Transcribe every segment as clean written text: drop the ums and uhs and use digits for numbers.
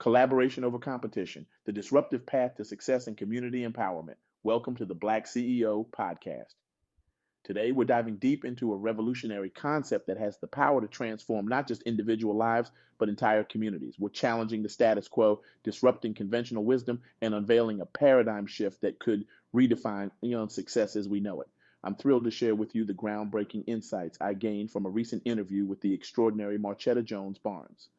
Collaboration over competition, the disruptive path to success and community empowerment. Welcome to the Black CEO Podcast. Today, we're diving deep into a revolutionary concept that has the power to transform not just individual lives, but entire communities. We're challenging the status quo, disrupting conventional wisdom, and unveiling a paradigm shift that could redefine success as we know it. I'm thrilled to share with you the groundbreaking insights I gained from a recent interview with the extraordinary Marcheta Jones Barnes.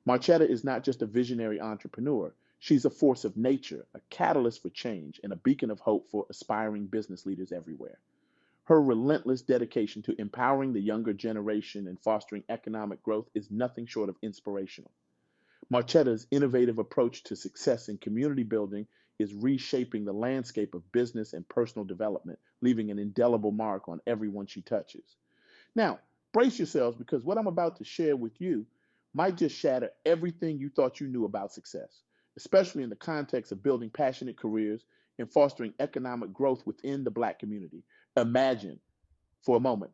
Marcheta is not just a visionary entrepreneur. She's a force of nature, a catalyst for change, and a beacon of hope for aspiring business leaders everywhere. Her relentless dedication to empowering the younger generation and fostering economic growth is nothing short of inspirational. Marcheta's innovative approach to success in community building is reshaping the landscape of business and personal development, leaving an indelible mark on everyone she touches. Now, brace yourselves because what I'm about to share with you might just shatter everything you thought you knew about success, especially in the context of building passionate careers and fostering economic growth within the Black community. Imagine for a moment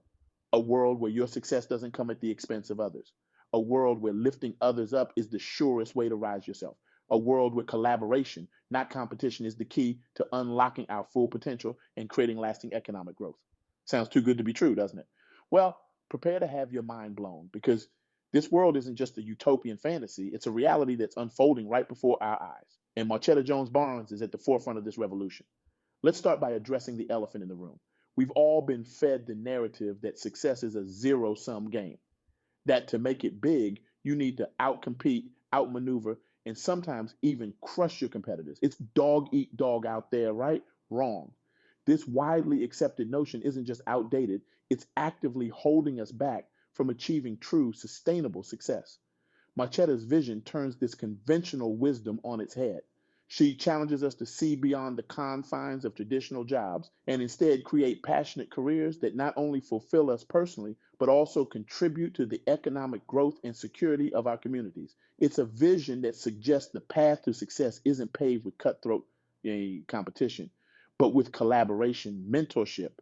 a world where your success doesn't come at the expense of others, a world where lifting others up is the surest way to rise yourself, a world where collaboration, not competition, is the key to unlocking our full potential and creating lasting economic growth. Sounds too good to be true, doesn't it? Well, prepare to have your mind blown because this world isn't just a utopian fantasy, it's a reality that's unfolding right before our eyes. And Marcheta Jones Barnes is at the forefront of this revolution. Let's start by addressing the elephant in the room. We've all been fed the narrative that success is a zero-sum game, that to make it big, you need to outcompete, outmaneuver, and sometimes even crush your competitors. It's dog eat dog out there, right? Wrong. This widely accepted notion isn't just outdated, it's actively holding us back from achieving true, sustainable success. Marcheta's vision turns this conventional wisdom on its head. She challenges us to see beyond the confines of traditional jobs and instead create passionate careers that not only fulfill us personally, but also contribute to the economic growth and security of our communities. It's a vision that suggests the path to success isn't paved with cutthroat competition, but with collaboration, mentorship,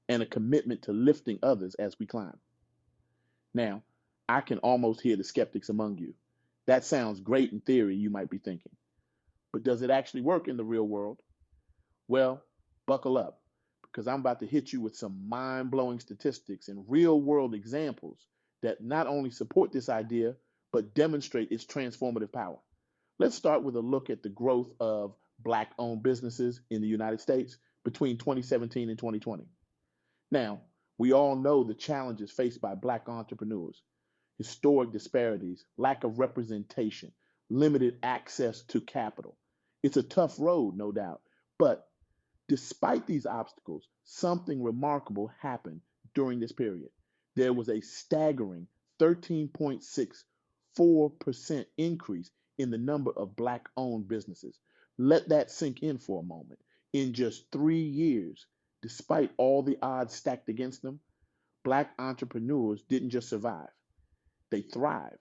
and a commitment to lifting others as we climb. Now, I can almost hear the skeptics among you. That sounds great in theory, you might be thinking. But does it actually work in the real world? Well, buckle up, because I'm about to hit you with some mind-blowing statistics and real-world examples that not only support this idea, but demonstrate its transformative power. Let's start with a look at the growth of Black-owned businesses in the United States between 2017 and 2020. Now, we all know the challenges faced by Black entrepreneurs: historic disparities, lack of representation, limited access to capital. It's a tough road, no doubt, but despite these obstacles, something remarkable happened during this period. There was a staggering 13.64% increase in the number of Black-owned businesses. Let that sink in for a moment. In just 3 years, despite all the odds stacked against them, Black entrepreneurs didn't just survive, they thrived.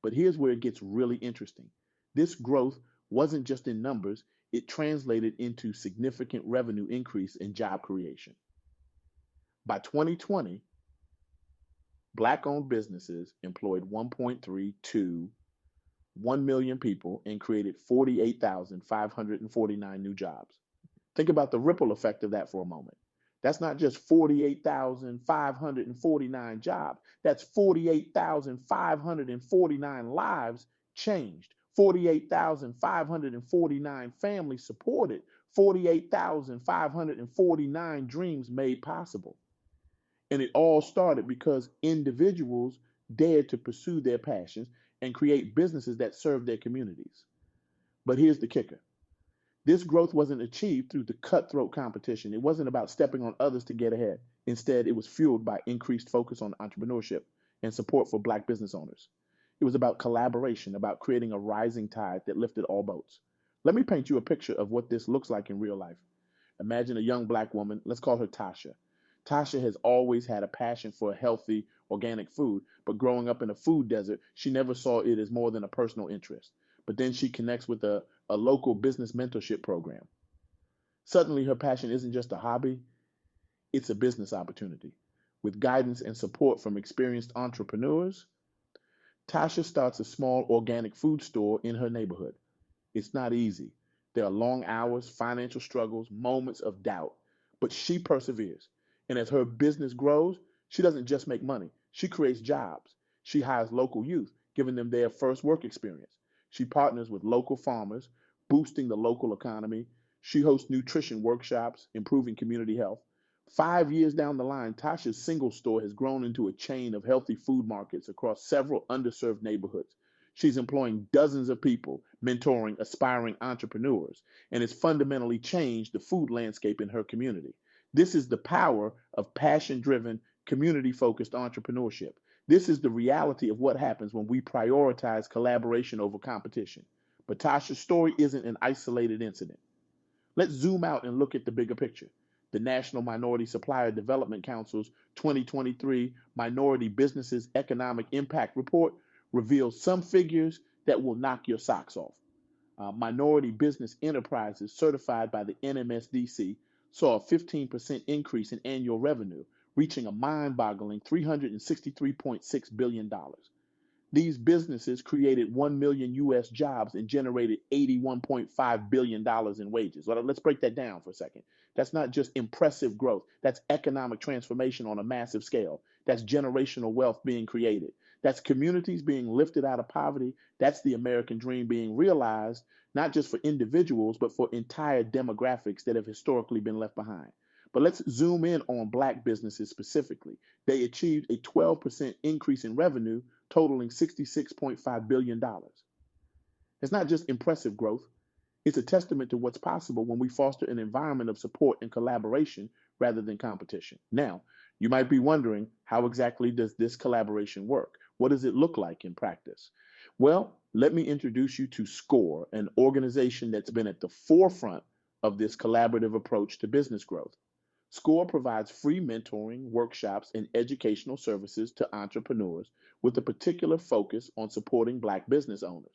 But here's where it gets really interesting. This growth wasn't just in numbers, it translated into significant revenue increase in job creation. By 2020, Black-owned businesses employed 1.3 to 1 million people and created 48,549 new jobs. Think about the ripple effect of that for a moment. That's not just 48,549 jobs. That's 48,549 lives changed. 48,549 families supported. 48,549 dreams made possible. And it all started because individuals dared to pursue their passions and create businesses that serve their communities. But here's the kicker. This growth wasn't achieved through the cutthroat competition. It wasn't about stepping on others to get ahead. Instead, it was fueled by increased focus on entrepreneurship and support for Black business owners. It was about collaboration, about creating a rising tide that lifted all boats. Let me paint you a picture of what this looks like in real life. Imagine a young Black woman, let's call her Tasha. Tasha has always had a passion for healthy, organic food, but growing up in a food desert, she never saw it as more than a personal interest. But then she connects with a local business mentorship program. Suddenly, her passion isn't just a hobby, it's a business opportunity. With guidance and support from experienced entrepreneurs, Tasha starts a small organic food store in her neighborhood. It's not easy. There are long hours, financial struggles, moments of doubt, but she perseveres. And as her business grows, she doesn't just make money, she creates jobs. She hires local youth, giving them their first work experience. She partners with local farmers, boosting the local economy. She hosts nutrition workshops, improving community health. 5 years down the line, Tasha's single store has grown into a chain of healthy food markets across several underserved neighborhoods. She's employing dozens of people, mentoring aspiring entrepreneurs, and has fundamentally changed the food landscape in her community. This is the power of passion driven, community focused entrepreneurship. This is the reality of what happens when we prioritize collaboration over competition. But Tasha's story isn't an isolated incident. Let's zoom out and look at the bigger picture. The National Minority Supplier Development Council's 2023 Minority Businesses Economic Impact Report reveals some figures that will knock your socks off. Minority business enterprises certified by the NMSDC saw a 15% increase in annual revenue, reaching a mind boggling $363.6 billion. These businesses created 1 million US jobs and generated $81.5 billion in wages. Let's break that down for a second. That's not just impressive growth, that's economic transformation on a massive scale. That's generational wealth being created. That's communities being lifted out of poverty. That's the American dream being realized, not just for individuals, but for entire demographics that have historically been left behind. But let's zoom in on Black businesses specifically. They achieved a 12% increase in revenue, totaling $66.5 billion. It's not just impressive growth, it's a testament to what's possible when we foster an environment of support and collaboration rather than competition. Now, you might be wondering, how exactly does this collaboration work? What does it look like in practice? Well, let me introduce you to SCORE, an organization that's been at the forefront of this collaborative approach to business growth. SCORE provides free mentoring, workshops, and educational services to entrepreneurs with a particular focus on supporting Black business owners.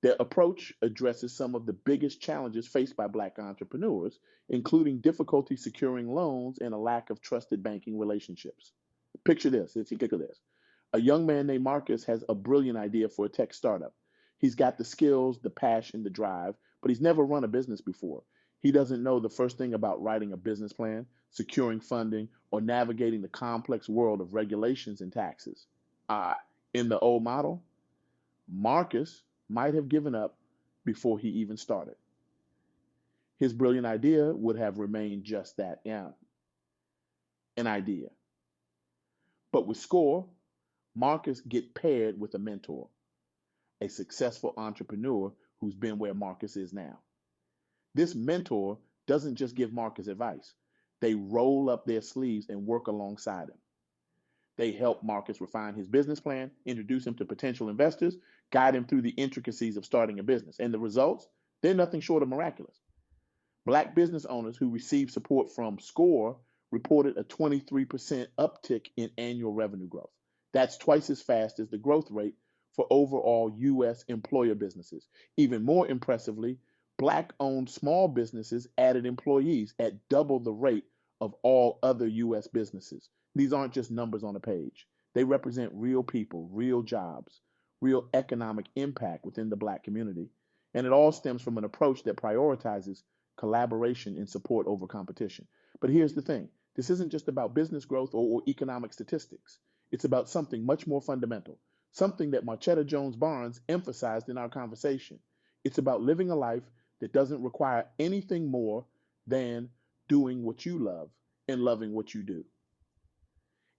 Their approach addresses some of the biggest challenges faced by Black entrepreneurs, including difficulty securing loans and a lack of trusted banking relationships. Picture this. A young man named Marcus has a brilliant idea for a tech startup. He's got the skills, the passion, the drive, but he's never run a business before. He doesn't know the first thing about writing a business plan, securing funding, or navigating the complex world of regulations and taxes. In the old model, Marcus might have given up before he even started. His brilliant idea would have remained just that, an idea. But with SCORE, Marcus gets paired with a mentor, a successful entrepreneur who's been where Marcus is now. This mentor doesn't just give Marcus advice. They roll up their sleeves and work alongside him. They help Marcus refine his business plan, introduce him to potential investors, guide him through the intricacies of starting a business. And the results, they're nothing short of miraculous. Black business owners who received support from SCORE reported a 23% uptick in annual revenue growth. That's twice as fast as the growth rate for overall U.S. employer businesses. Even more impressively, Black-owned small businesses added employees at double the rate of all other U.S. businesses. These aren't just numbers on a page. They represent real people, real jobs, real economic impact within the Black community. And it all stems from an approach that prioritizes collaboration and support over competition. But here's the thing. This isn't just about business growth or economic statistics. It's about something much more fundamental, something that Marcheta Jones Barnes emphasized in our conversation. It's about living a life that doesn't require anything more than doing what you love and loving what you do.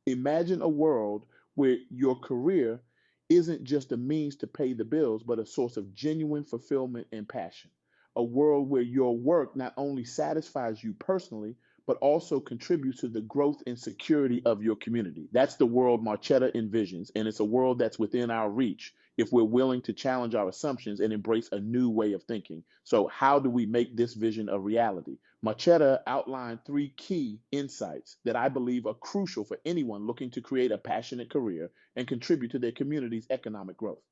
Imagine a world where your career isn't just a means to pay the bills, but a source of genuine fulfillment and passion. A world where your work not only satisfies you personally, but also contributes to the growth and security of your community. That's the world Marcheta envisions, and it's a world that's within our reach if we're willing to challenge our assumptions and embrace a new way of thinking. So how do we make this vision a reality? Marcheta outlined 3 key insights that I believe are crucial for anyone looking to create a passionate career and contribute to their community's economic growth.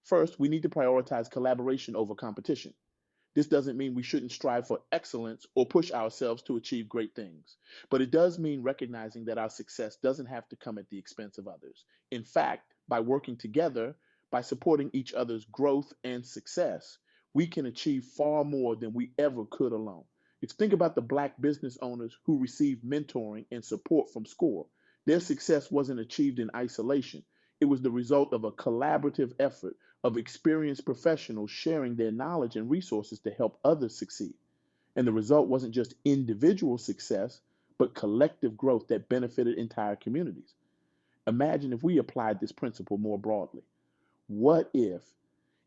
First, we need to prioritize collaboration over competition. This doesn't mean we shouldn't strive for excellence or push ourselves to achieve great things, but it does mean recognizing that our success doesn't have to come at the expense of others. In fact, by working together, by supporting each other's growth and success, we can achieve far more than we ever could alone. It's think about the Black business owners who received mentoring and support from SCORE. Their success wasn't achieved in isolation. It was the result of a collaborative effort of experienced professionals sharing their knowledge and resources to help others succeed. And the result wasn't just individual success, but collective growth that benefited entire communities. Imagine if we applied this principle more broadly. What if,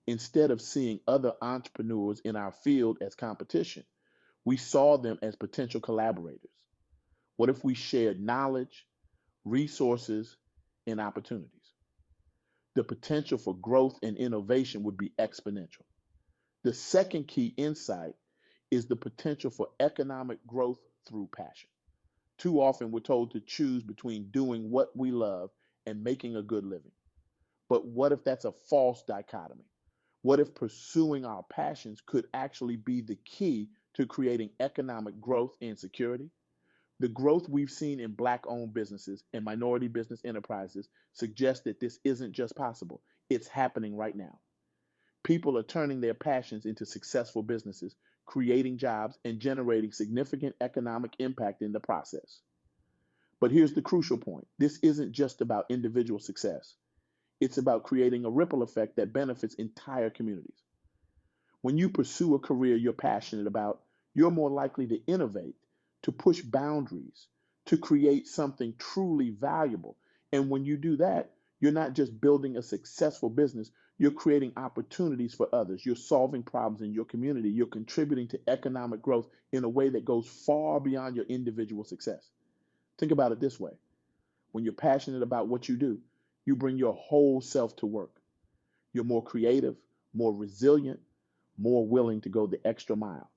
instead of seeing other entrepreneurs in our field as competition, we saw them as potential collaborators? What if we shared knowledge, resources, and opportunities? The potential for growth and innovation would be exponential. The second key insight is the potential for economic growth through passion. Too often we're told to choose between doing what we love and making a good living. But what if that's a false dichotomy? What if pursuing our passions could actually be the key to creating economic growth and security? The growth we've seen in Black-owned businesses and minority business enterprises suggests that this isn't just possible, it's happening right now. People are turning their passions into successful businesses, creating jobs, and generating significant economic impact in the process. But here's the crucial point. This isn't just about individual success. It's about creating a ripple effect that benefits entire communities. When you pursue a career you're passionate about, you're more likely to innovate, to push boundaries, to create something truly valuable. And when you do that, you're not just building a successful business, you're creating opportunities for others. You're solving problems in your community. You're contributing to economic growth in a way that goes far beyond your individual success. Think about it this way. When you're passionate about what you do, you bring your whole self to work. You're more creative, more resilient, more willing to go the extra mile.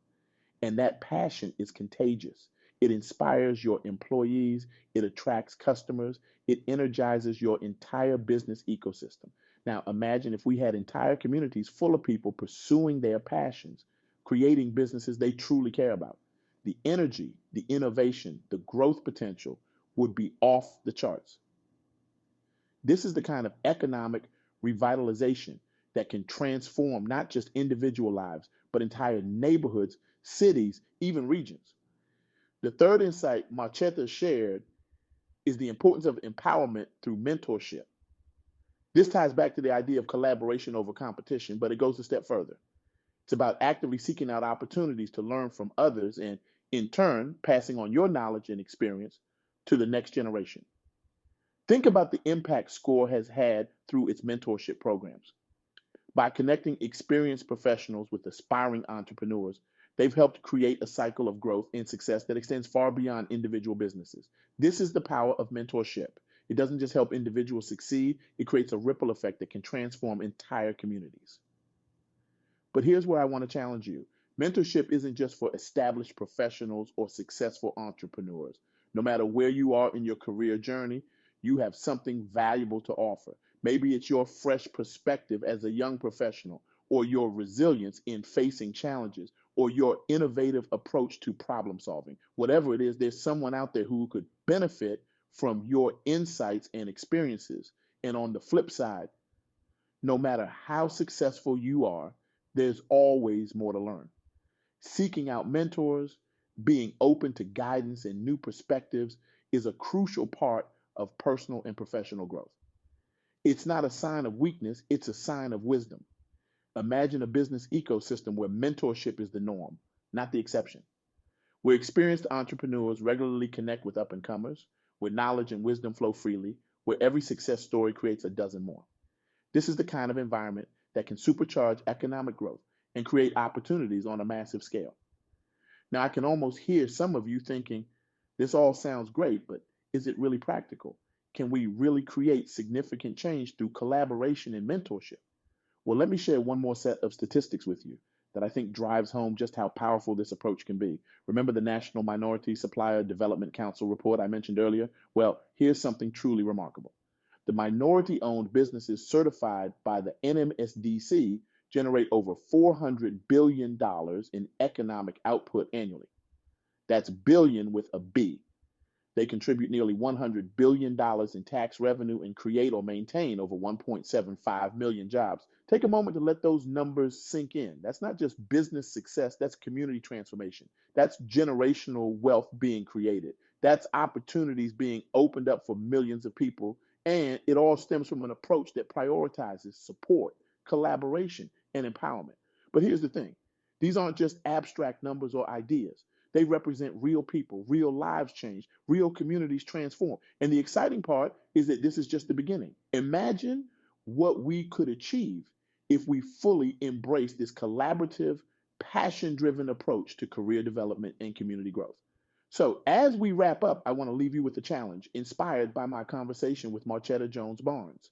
And that passion is contagious. It inspires your employees, it attracts customers, it energizes your entire business ecosystem. Now, imagine if we had entire communities full of people pursuing their passions, creating businesses they truly care about. The energy, the innovation, the growth potential would be off the charts. This is the kind of economic revitalization that can transform not just individual lives, but entire neighborhoods, cities, even regions. The third insight Marcheta shared is the importance of empowerment through mentorship. This ties back to the idea of collaboration over competition, but it goes a step further. It's about actively seeking out opportunities to learn from others and, in turn, passing on your knowledge and experience to the next generation. Think about the impact SCORE has had through its mentorship programs. By connecting experienced professionals with aspiring entrepreneurs, they've helped create a cycle of growth and success that extends far beyond individual businesses. This is the power of mentorship. It doesn't just help individuals succeed, it creates a ripple effect that can transform entire communities. But here's where I want to challenge you. Mentorship isn't just for established professionals or successful entrepreneurs. No matter where you are in your career journey, you have something valuable to offer. Maybe it's your fresh perspective as a young professional, or your resilience in facing challenges, or your innovative approach to problem solving. Whatever it is, there's someone out there who could benefit from your insights and experiences. And on the flip side, no matter how successful you are, there's always more to learn. Seeking out mentors, being open to guidance and new perspectives is a crucial part of personal and professional growth. It's not a sign of weakness, it's a sign of wisdom. Imagine a business ecosystem where mentorship is the norm, not the exception. Where experienced entrepreneurs regularly connect with up and comers, where knowledge and wisdom flow freely, where every success story creates a dozen more. This is the kind of environment that can supercharge economic growth and create opportunities on a massive scale. Now, I can almost hear some of you thinking, this all sounds great, but is it really practical? Can we really create significant change through collaboration and mentorship? Well, let me share one more set of statistics with you that I think drives home just how powerful this approach can be. Remember the National Minority Supplier Development Council report I mentioned earlier? Well, here's something truly remarkable. The minority-owned businesses certified by the NMSDC generate over $400 billion in economic output annually. That's billion with a B. They contribute nearly $100 billion in tax revenue and create or maintain over 1.75 million jobs. Take a moment to let those numbers sink in. That's not just business success, that's community transformation. That's generational wealth being created. That's opportunities being opened up for millions of people. And it all stems from an approach that prioritizes support, collaboration, and empowerment. But here's the thing, these aren't just abstract numbers or ideas. They represent real people, real lives changed, real communities transformed. And the exciting part is that this is just the beginning. Imagine what we could achieve if we fully embrace this collaborative, passion driven approach to career development and community growth. So, as we wrap up, I want to leave you with a challenge inspired by my conversation with Marcheta Jones Barnes.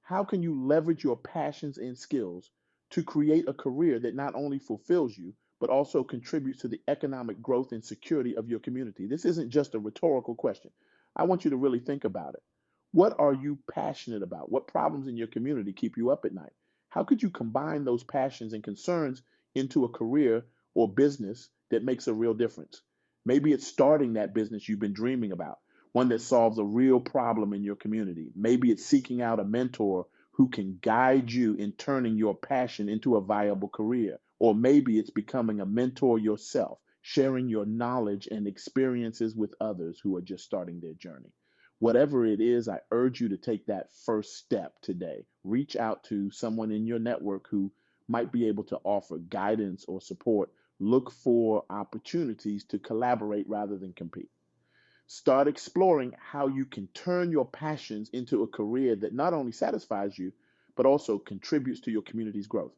How can you leverage your passions and skills to create a career that not only fulfills you, but also contributes to the economic growth and security of your community? This isn't just a rhetorical question. I want you to really think about it. What are you passionate about? What problems in your community keep you up at night? How could you combine those passions and concerns into a career or business that makes a real difference? Maybe it's starting that business you've been dreaming about, one that solves a real problem in your community. Maybe it's seeking out a mentor who can guide you in turning your passion into a viable career. Or maybe it's becoming a mentor yourself, sharing your knowledge and experiences with others who are just starting their journey. Whatever it is, I urge you to take that first step today. Reach out to someone in your network who might be able to offer guidance or support. Look for opportunities to collaborate rather than compete. Start exploring how you can turn your passions into a career that not only satisfies you, but also contributes to your community's growth.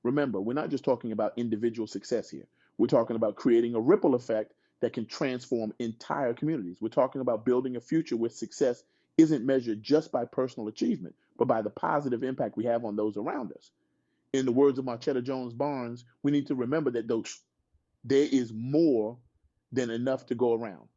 Remember, we're not just talking about individual success here. We're talking about creating a ripple effect that can transform entire communities. We're talking about building a future where success isn't measured just by personal achievement, but by the positive impact we have on those around us. In the words of Marcheta Jones Barnes, we need to remember that there is more than enough to go around.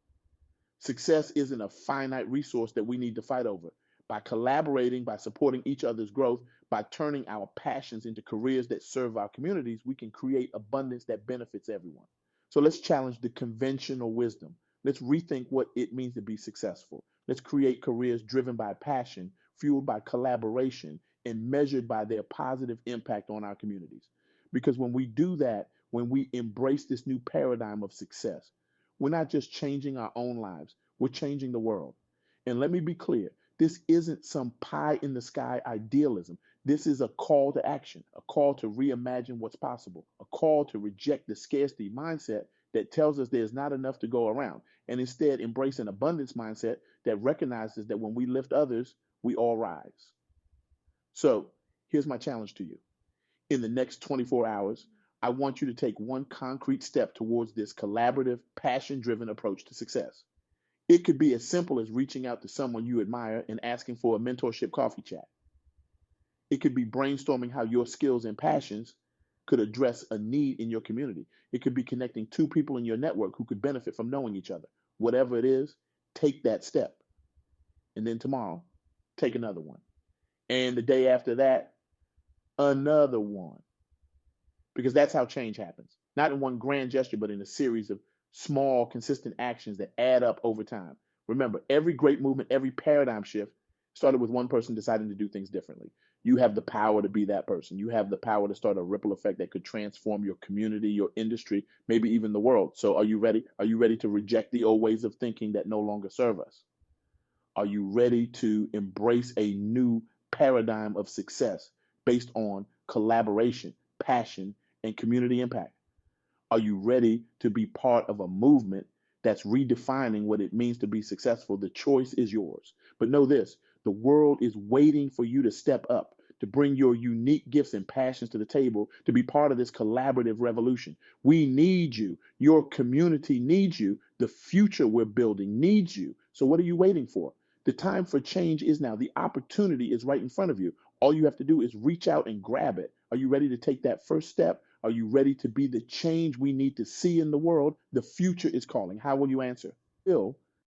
Success isn't a finite resource that we need to fight over. By collaborating, by supporting each other's growth, by turning our passions into careers that serve our communities, we can create abundance that benefits everyone. So let's challenge the conventional wisdom. Let's rethink what it means to be successful. Let's create careers driven by passion, fueled by collaboration, and measured by their positive impact on our communities. Because when we do that, when we embrace this new paradigm of success, we're not just changing our own lives, we're changing the world. And let me be clear, this isn't some pie in the sky idealism. This is a call to action, a call to reimagine what's possible, a call to reject the scarcity mindset that tells us there's not enough to go around, and instead embrace an abundance mindset that recognizes that when we lift others, we all rise. So here's my challenge to you. In the next 24 hours, I want you to take one concrete step towards this collaborative, passion-driven approach to success. It could be as simple as reaching out to someone you admire and asking for a mentorship coffee chat. It could be brainstorming how your skills and passions could address a need in your community. It could be connecting two people in your network who could benefit from knowing each other. Whatever it is, take that step. And then tomorrow, take another one. And the day after that, another one. Because that's how change happens. Not in one grand gesture, but in a series of small, consistent actions that add up over time. Remember, every great movement, every paradigm shift started with one person deciding to do things differently. You have the power to be that person. You have the power to start a ripple effect that could transform your community, your industry, maybe even the world. So are you ready? Are you ready to reject the old ways of thinking that no longer serve us? Are you ready to embrace a new paradigm of success based on collaboration, passion, and community impact? Are you ready to be part of a movement that's redefining what it means to be successful? The choice is yours. But know this, the world is waiting for you to step up, to bring your unique gifts and passions to the table, to be part of this collaborative revolution. We need you. Your community needs you. The future we're building needs you. So what are you waiting for? The time for change is now. The opportunity is right in front of you. All you have to do is reach out and grab it. Are you ready to take that first step? Are you ready to be the change we need to see in the world? The future is calling. How will you answer?